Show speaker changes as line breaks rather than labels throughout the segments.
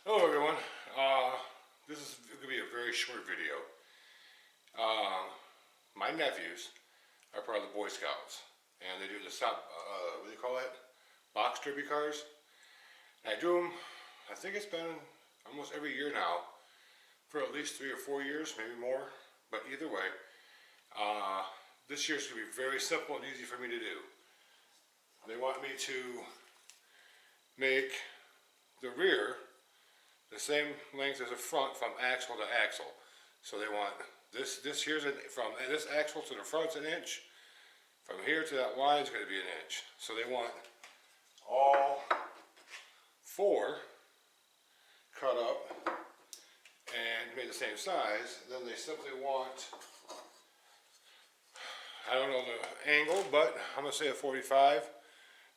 Hello everyone, this is going to be a very short video. My nephews are part of the Boy Scouts, and they do the what do you call that? Box derby cars. And I do them, I think it's been almost every year now, for at least 3 or 4 years, maybe more, but either way, this year's going to be very simple and easy for me to do. They want me to make the rear the same length as the front from axle to axle. So they want this here's from this axle to the front's an inch. From here to that line is going to be an inch. So they want all 4 cut up and made the same size. Then they simply want, I don't know the angle, but I'm going to say a 45.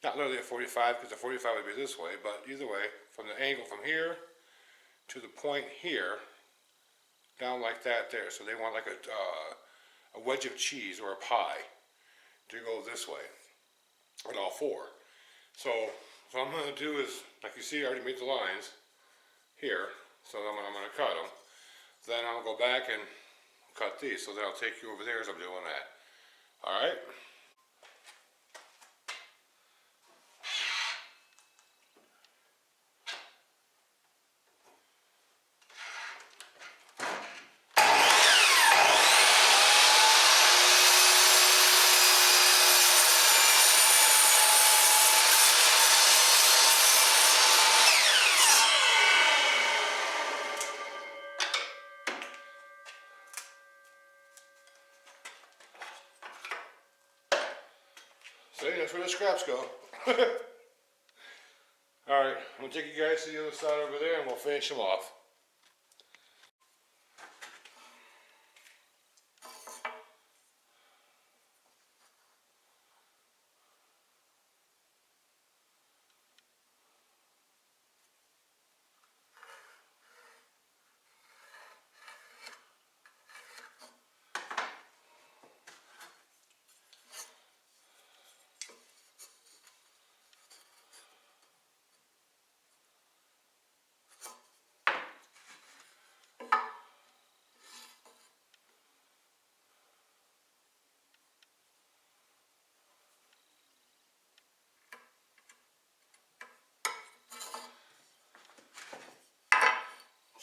Not literally a 45 because the 45 would be this way, but either way, from the angle from here to the point here, down like that there. So they want like a wedge of cheese or a pie to go this way on all 4. So what I'm going to do is, like you see, I already made the lines here. So I'm going to cut them. Then I'll go back and cut these. So then I'll take you over there as I'm doing that. All right. See, that's where the scraps go. Alright, I'm going to take you guys to the other side over there and we'll finish them off.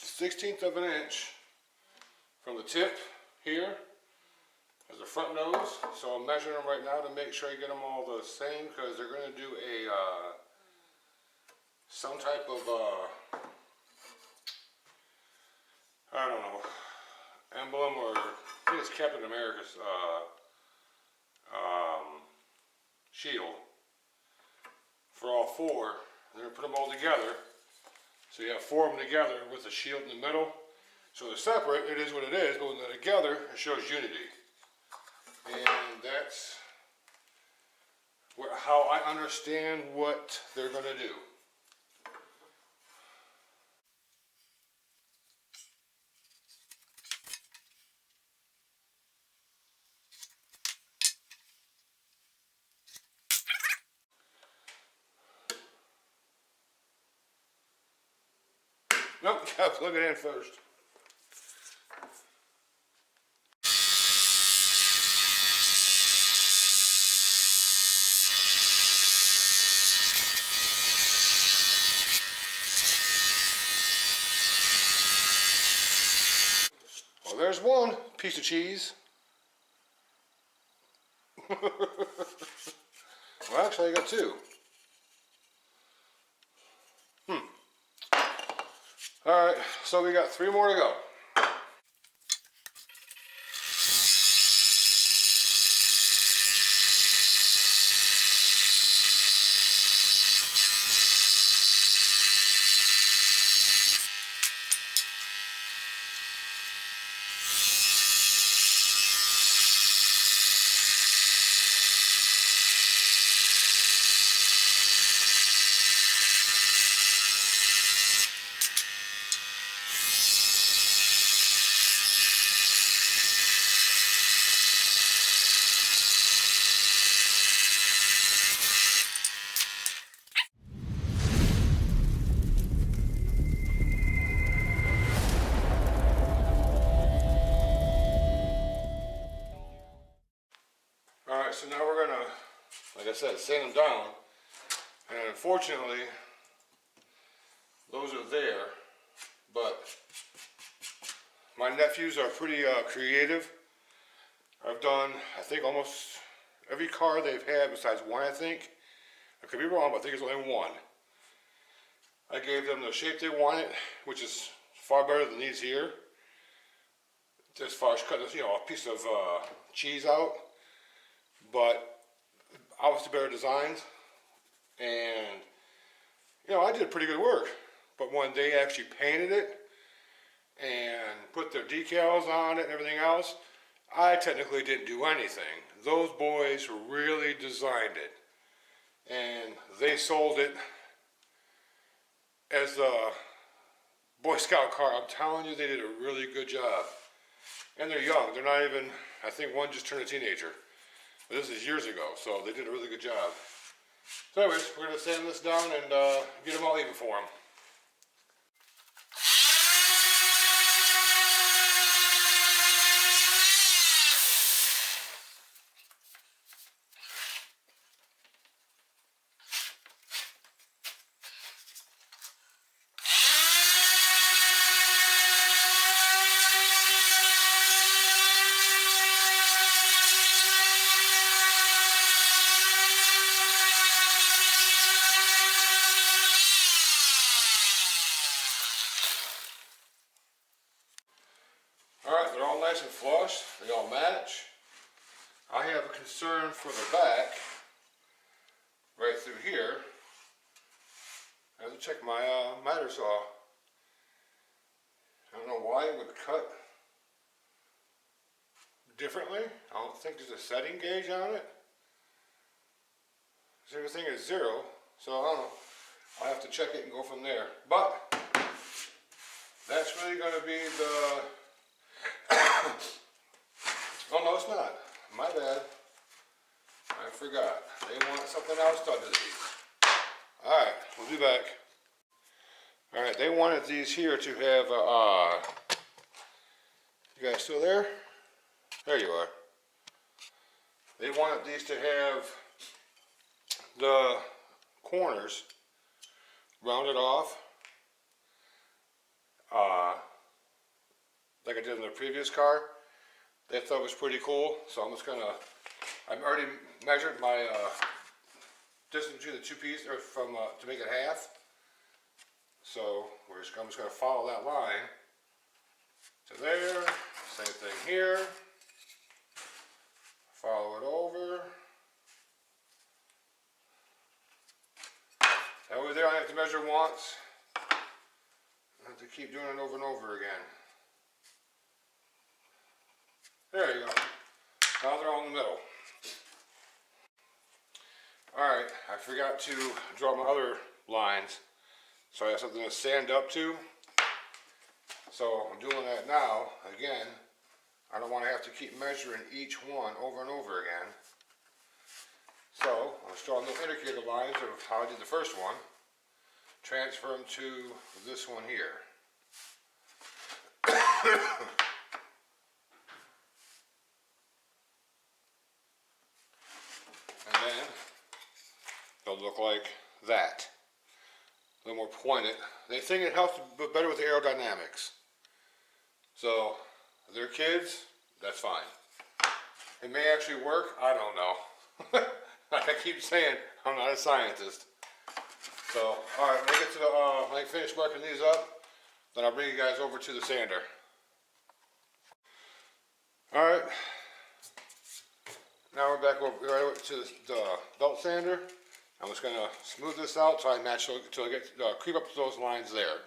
Sixteenth of an inch from the tip here as the front nose. So I'm measuring them right now to make sure I get them all the same, because they're going to do a some type of I don't know, emblem, or I think it's Captain America's shield for all 4. They're going to put them all together. So you have 4 of them together with the shield in the middle. So they're separate, it is what it is, but when they're together, it shows unity. And that's how I understand what they're going to do. Nope, gotta plug it in first. Well, there's one piece of cheese. Well, actually I got 2. Alright, so we got 3 more to go. gonna, like I said, sand them down. And unfortunately, those are there, but my nephews are pretty creative. I've done, I think, almost every car they've had besides one, I think. I could be wrong, but I think it's only one. I gave them the shape they wanted, which is far better than these here. As far as cutting, a piece of cheese out, but obviously better designs. And I did pretty good work. But when they actually painted it and put their decals on it and everything else, I technically didn't do anything. Those boys really designed it, and they sold it as a Boy Scout car. I'm telling you, they did a really good job. And they're young. They're not even, I think one just turned a teenager. But this is years ago, so they did a really good job. So anyways, we're going to sand this down and get them all even for them. Alright, they're all nice and flush, they all match. I have a concern for the back, right through here. I have to check my miter saw. I don't know why it would cut differently. I don't think there's a setting gauge on it. Everything is 0, so I don't know. I'll have to check it and go from there. But that's really going to be the... Oh no, it's not. My bad. I forgot. They want something else done to these. Alright, we'll be back. Alright, they wanted these here to have you guys still there? There you are. They wanted these to have the corners rounded off. Like I did in the previous car. They thought it was pretty cool, so I'm just gonna, I've already measured my distance between the two pieces, or from, to make it half. So I'm just gonna follow that line to there, same thing here, follow it over. That way there I have to measure once, I have to keep doing it over and over again. There you go. Now they're all in the middle. Alright, I forgot to draw my other lines, so I have something to sand up to. So I'm doing that now. Again, I don't want to have to keep measuring each one over and over again. So I'm just drawing the indicator lines of how I did the first one. Transfer them to this one here. And then they'll look like that. A little more pointed. They think it helps better with the aerodynamics. So, if they're kids, that's fine. It may actually work, I don't know. Like I keep saying, I'm not a scientist. So, alright, when I get to the, when I finish marking these up, then I'll bring you guys over to the sander. Alright. Now we're back over to the belt sander. I'm just going to smooth this out so I match until I get creep up to those lines there.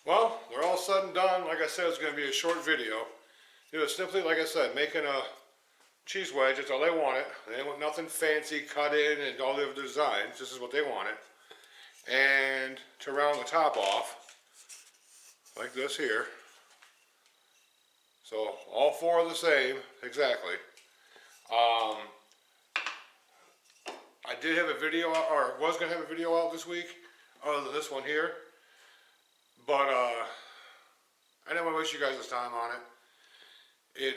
Well, they're all said and done. Like I said, it's going to be a short video. It was simply, like I said, making a cheese wedge. That's all they wanted. They didn't want nothing fancy cut in and all the other designs. This is what they wanted. And to round the top off, like this here. So all four are the same, exactly. I did have a video, or was going to have a video out this week, other than this one here. But I didn't want to waste you guys' time on it. It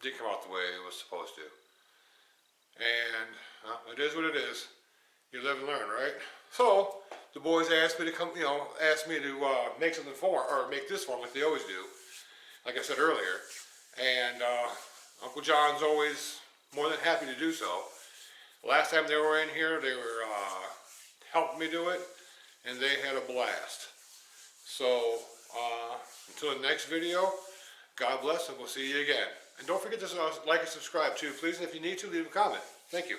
didn't come out the way it was supposed to. And it is what it is. You live and learn, right? So the boys asked me to come, asked me to make something for, or make this for them like they always do, like I said earlier. And Uncle John's always more than happy to do so. Last time they were in here, they were helping me do it, and they had a blast. So until the next video, God bless, and we'll see you again. And don't forget to like and subscribe too, please. And if you need to, leave a comment. Thank you.